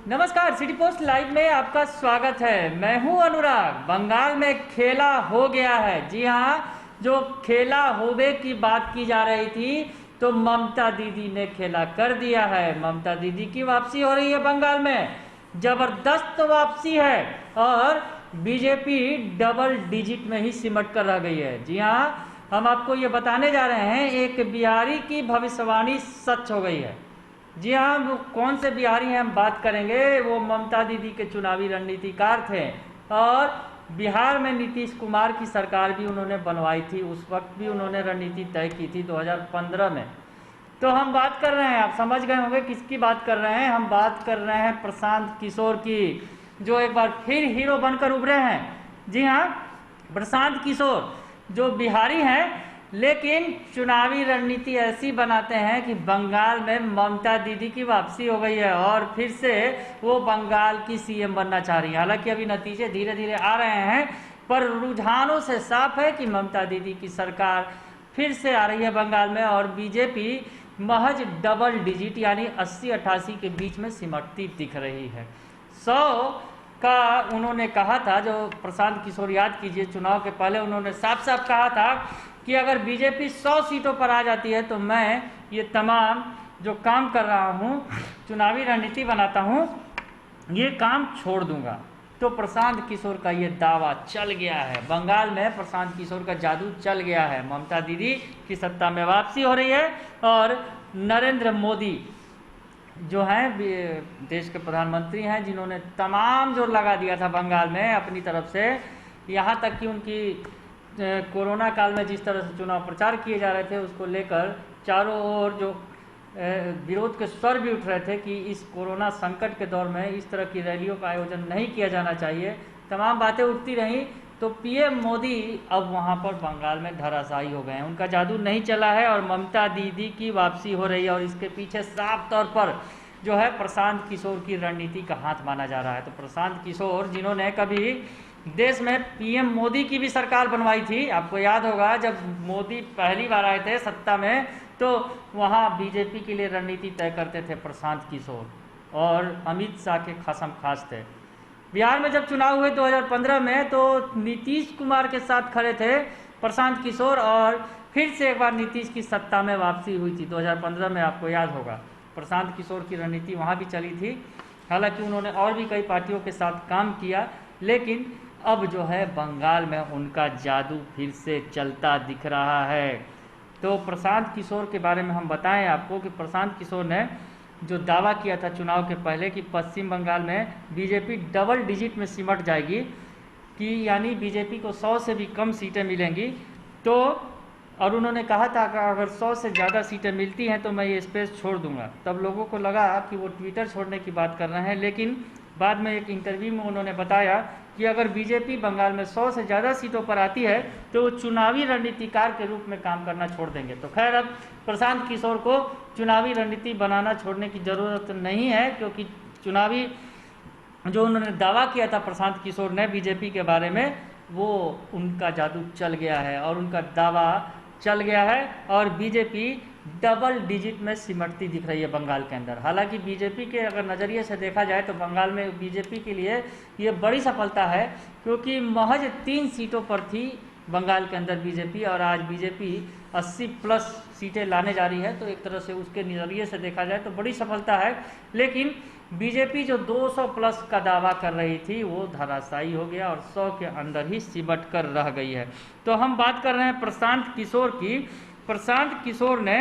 नमस्कार, city post live में आपका स्वागत है। मैं हूं अनुराग। बंगाल में खेला हो गया है। जी हां, जो खेला होवे की बात की जा रही थी तो ममता दीदी ने खेला कर दिया है। ममता दीदी की वापसी हो रही है बंगाल में, जबरदस्त वापसी है और बीजेपी डबल डिजिट में ही सिमट कर रह गई है। जी हां, हम आपको ये बताने जा रहे हैं, एक बिहारी की भविष्यवाणी सच हो गई है। जी हाँ, वो कौन से बिहारी हैं हम बात करेंगे। वो ममता दीदी के चुनावी रणनीतिकार थे और बिहार में नीतीश कुमार की सरकार भी उन्होंने बनवाई थी। उस वक्त भी उन्होंने रणनीति तय की थी 2015 में। तो हम बात कर रहे हैं, आप समझ गए होंगे किसकी बात कर रहे हैं। हम बात कर रहे हैं प्रशांत किशोर की, जो एक बार फिर हीरो बनकर उभरे हैं। जी हाँ, प्रशांत किशोर जो बिहारी हैं लेकिन चुनावी रणनीति ऐसी बनाते हैं कि बंगाल में ममता दीदी की वापसी हो गई है और फिर से वो बंगाल की सीएम बनना चाह रही है। हालांकि अभी नतीजे धीरे धीरे आ रहे हैं, पर रुझानों से साफ है कि ममता दीदी की सरकार फिर से आ रही है बंगाल में और बीजेपी महज डबल डिजिट यानी 80-88 के बीच में सिमटती दिख रही है। 100 का उन्होंने कहा था, जो प्रशांत किशोर याद कीजिए, चुनाव के पहले उन्होंने साफ साफ कहा था कि अगर बीजेपी 100 सीटों पर आ जाती है तो मैं ये तमाम जो काम कर रहा हूँ, चुनावी रणनीति बनाता हूँ, ये काम छोड़ दूंगा। तो प्रशांत किशोर का ये दावा चल गया है। बंगाल में प्रशांत किशोर का जादू चल गया है। ममता दीदी की सत्ता में वापसी हो रही है और नरेंद्र मोदी जो हैं देश के प्रधानमंत्री हैं, जिन्होंने तमाम जोर लगा दिया था बंगाल में अपनी तरफ से, यहाँ तक कि उनकी कोरोना काल में जिस तरह से चुनाव प्रचार किए जा रहे थे उसको लेकर चारों ओर जो विरोध के स्वर भी उठ रहे थे कि इस कोरोना संकट के दौर में इस तरह की रैलियों का आयोजन नहीं किया जाना चाहिए, तमाम बातें उठती रहीं। तो पीएम मोदी अब वहाँ पर बंगाल में धराशायी हो गए हैं। उनका जादू नहीं चला है और ममता दीदी की वापसी हो रही है और इसके पीछे साफ तौर पर जो है प्रशांत किशोर की रणनीति का हाथ माना जा रहा है। तो प्रशांत किशोर, जिन्होंने कभी देश में पीएम मोदी की भी सरकार बनवाई थी, आपको याद होगा जब मोदी पहली बार आए थे सत्ता में तो वहाँ बीजेपी के लिए रणनीति तय करते थे प्रशांत किशोर और अमित शाह के खसम खास थे। बिहार में जब चुनाव हुए 2015 में तो नीतीश कुमार के साथ खड़े थे प्रशांत किशोर और फिर से एक बार नीतीश की सत्ता में वापसी हुई थी 2015 में, आपको याद होगा। प्रशांत किशोर की रणनीति वहाँ भी चली थी। हालांकि उन्होंने और भी कई पार्टियों के साथ काम किया, लेकिन अब जो है बंगाल में उनका जादू फिर से चलता दिख रहा है। तो प्रशांत किशोर के बारे में हम बताएं आपको कि प्रशांत किशोर ने जो दावा किया था चुनाव के पहले कि पश्चिम बंगाल में बीजेपी डबल डिजिट में सिमट जाएगी, कि यानी बीजेपी को 100 से भी कम सीटें मिलेंगी, तो और उन्होंने कहा था कि अगर 100 से ज़्यादा सीटें मिलती हैं तो मैं ये स्पेस छोड़ दूंगा। तब लोगों को लगा कि वो ट्विटर छोड़ने की बात कर रहे हैं, लेकिन बाद में एक इंटरव्यू में उन्होंने बताया कि अगर बीजेपी बंगाल में 100 से ज़्यादा सीटों पर आती है तो वो चुनावी रणनीतिकार के रूप में काम करना छोड़ देंगे। तो खैर, अब प्रशांत किशोर को चुनावी रणनीति बनाना छोड़ने की ज़रूरत नहीं है, क्योंकि चुनावी जो उन्होंने दावा किया था प्रशांत किशोर ने बीजेपी के बारे में, वो उनका जादू चल गया है और उनका दावा चल गया है और बीजेपी डबल डिजिट में सिमटती दिख रही है बंगाल के अंदर। हालांकि बीजेपी के अगर नज़रिए से देखा जाए तो बंगाल में बीजेपी के लिए ये बड़ी सफलता है, क्योंकि महज 3 सीटों पर थी बंगाल के अंदर बीजेपी और आज बीजेपी 80+ सीटें लाने जा रही है। तो एक तरह से उसके नज़रिए से देखा जाए तो बड़ी सफलता है। लेकिन बीजेपी जो 200+ का दावा कर रही थी वो धराशायी हो गया और 100 के अंदर ही सिमट कर रह गई है। तो हम बात कर रहे हैं प्रशांत किशोर की। प्रशांत किशोर ने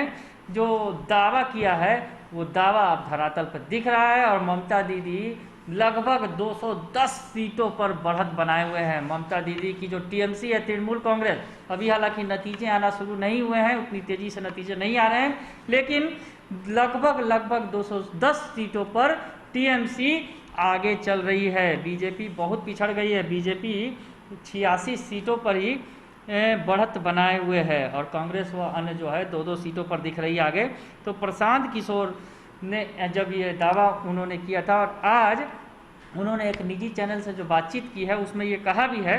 जो दावा किया है वो दावा अब धरातल पर दिख रहा है और ममता दीदी लगभग 210 सीटों पर बढ़त बनाए हुए हैं। ममता दीदी की जो टीएमसी है, तृणमूल कांग्रेस, अभी हालांकि नतीजे आना शुरू नहीं हुए हैं, उतनी तेजी से नतीजे नहीं आ रहे हैं, लेकिन लगभग 210 सीटों पर टीएमसी आगे चल रही है। बीजेपी बहुत पिछड़ गई है। बीजेपी 86 सीटों पर ही बढ़त बनाए हुए है और कांग्रेस व अन्य जो है 2-2 सीटों पर दिख रही है आगे। तो प्रशांत किशोर ने जब ये दावा उन्होंने किया था और आज उन्होंने एक निजी चैनल से जो बातचीत की है उसमें ये कहा भी है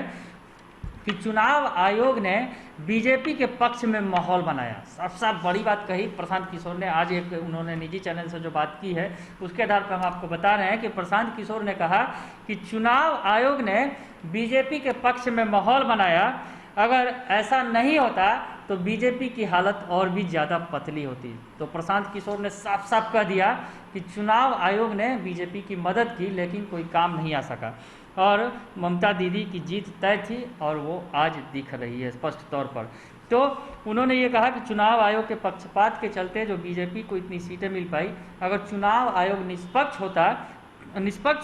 कि चुनाव आयोग ने बीजेपी के पक्ष में माहौल बनाया। सबसे बड़ी बात कही प्रशांत किशोर ने, आज एक उन्होंने निजी चैनल से जो बात की है उसके आधार पर हम आपको बता रहे हैं कि प्रशांत किशोर ने कहा कि चुनाव आयोग ने बीजेपी के पक्ष में माहौल बनाया। अगर ऐसा नहीं होता तो बीजेपी की हालत और भी ज़्यादा पतली होती। तो प्रशांत किशोर ने साफ साफ कह दिया कि चुनाव आयोग ने बीजेपी की मदद की लेकिन कोई काम नहीं आ सका और ममता दीदी की जीत तय थी और वो आज दिख रही है स्पष्ट तौर पर। तो उन्होंने ये कहा कि चुनाव आयोग के पक्षपात के चलते जो बीजेपी को इतनी सीटें मिल पाई, अगर चुनाव आयोग निष्पक्ष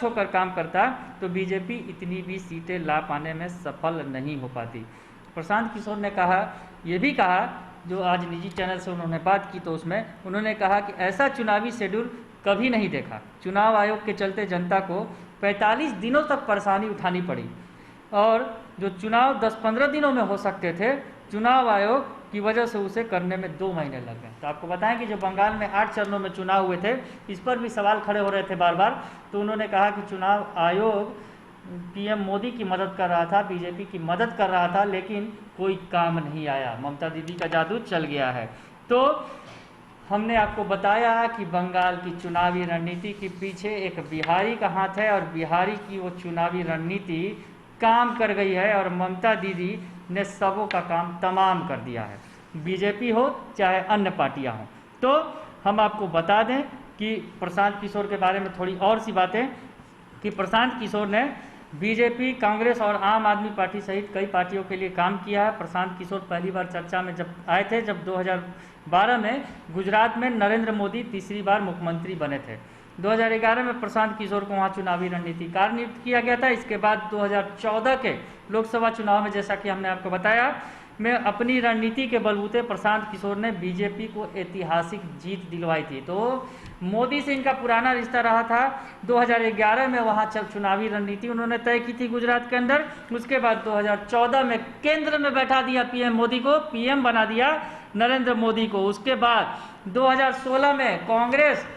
होकर काम करता तो बीजेपी इतनी भी सीटें ला पाने में सफल नहीं हो पाती। प्रशांत किशोर ने कहा, ये भी कहा, जो आज निजी चैनल से उन्होंने बात की तो उसमें उन्होंने कहा कि ऐसा चुनावी शेड्यूल कभी नहीं देखा। चुनाव आयोग के चलते जनता को 45 दिनों तक परेशानी उठानी पड़ी और जो चुनाव 10-15 दिनों में हो सकते थे, चुनाव आयोग की वजह से उसे करने में 2 महीने लग गए। तो आपको बताएं कि जो बंगाल में 8 चरणों में चुनाव हुए थे, इस पर भी सवाल खड़े हो रहे थे बार बार। तो उन्होंने कहा कि चुनाव आयोग पीएम मोदी की मदद कर रहा था, बीजेपी की मदद कर रहा था, लेकिन कोई काम नहीं आया, ममता दीदी का जादू चल गया है। तो हमने आपको बताया कि बंगाल की चुनावी रणनीति के पीछे एक बिहारी का हाथ है और बिहारी की वो चुनावी रणनीति काम कर गई है और ममता दीदी ने सबों का काम तमाम कर दिया है, बीजेपी हो चाहे अन्य पार्टियां हों। तो हम आपको बता दें कि प्रशांत किशोर के बारे में थोड़ी और सी बातें कि प्रशांत किशोर ने बीजेपी, कांग्रेस और आम आदमी पार्टी सहित कई पार्टियों के लिए काम किया है। प्रशांत किशोर पहली बार चर्चा में जब आए थे जब 2012 में गुजरात में नरेंद्र मोदी तीसरी बार मुख्यमंत्री बने थे। 2011 में प्रशांत किशोर को वहाँ चुनावी रणनीतिकार नियुक्त किया गया था। इसके बाद 2014 के लोकसभा चुनाव में, जैसा कि हमने आपको बताया, में अपनी रणनीति के बलबूते प्रशांत किशोर ने बीजेपी को ऐतिहासिक जीत दिलवाई थी। तो मोदी से इनका पुराना रिश्ता रहा था। 2011 में वहाँ चुनावी रणनीति उन्होंने तय की थी गुजरात के अंदर। उसके बाद 2014 में केंद्र में बैठा दिया पीएम मोदी को, पीएम बना दिया नरेंद्र मोदी को। उसके बाद 2016 में कांग्रेस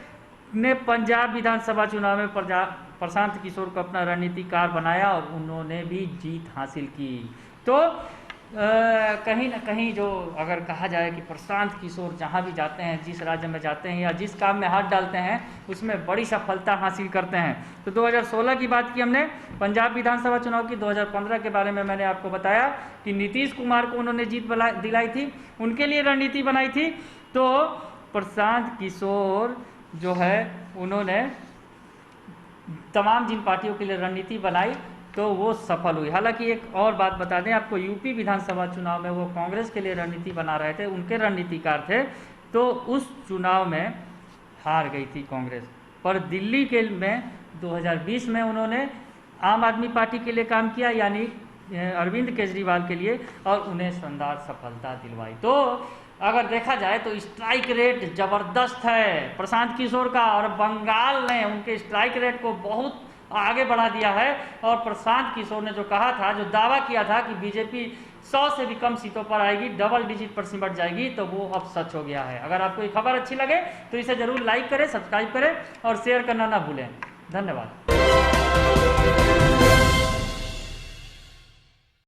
ने पंजाब विधानसभा चुनाव में प्रशांत किशोर को अपना रणनीतिकार बनाया और उन्होंने भी जीत हासिल की। तो कहीं ना कहीं जो अगर कहा जाए कि प्रशांत किशोर जहाँ भी जाते हैं, जिस राज्य में जाते हैं या जिस काम में हाथ डालते हैं, उसमें बड़ी सफलता हासिल करते हैं। तो 2016 की बात की हमने, पंजाब विधानसभा चुनाव की। 2015 के बारे में मैंने आपको बताया कि नीतीश कुमार को उन्होंने जीत दिलाई थी, उनके लिए रणनीति बनाई थी। तो प्रशांत किशोर जो है उन्होंने तमाम जिन पार्टियों के लिए रणनीति बनाई तो वो सफल हुई। हालांकि एक और बात बता दें आपको, यूपी विधानसभा चुनाव में वो कांग्रेस के लिए रणनीति बना रहे थे, उनके रणनीतिकार थे, तो उस चुनाव में हार गई थी कांग्रेस। पर दिल्ली के में 2020 में उन्होंने आम आदमी पार्टी के लिए काम किया, यानी अरविंद केजरीवाल के लिए, और उन्हें शानदार सफलता दिलवाई। तो अगर देखा जाए तो स्ट्राइक रेट ज़बरदस्त है प्रशांत किशोर का, और बंगाल ने उनके स्ट्राइक रेट को बहुत आगे बढ़ा दिया है। और प्रशांत किशोर ने जो कहा था, जो दावा किया था कि बीजेपी 100 से भी कम सीटों पर आएगी, डबल डिजिट पर सिमट जाएगी, तो वो अब सच हो गया है। अगर आपको ये खबर अच्छी लगे तो इसे जरूर लाइक करें, सब्सक्राइब करें और शेयर करना ना भूलें। धन्यवाद।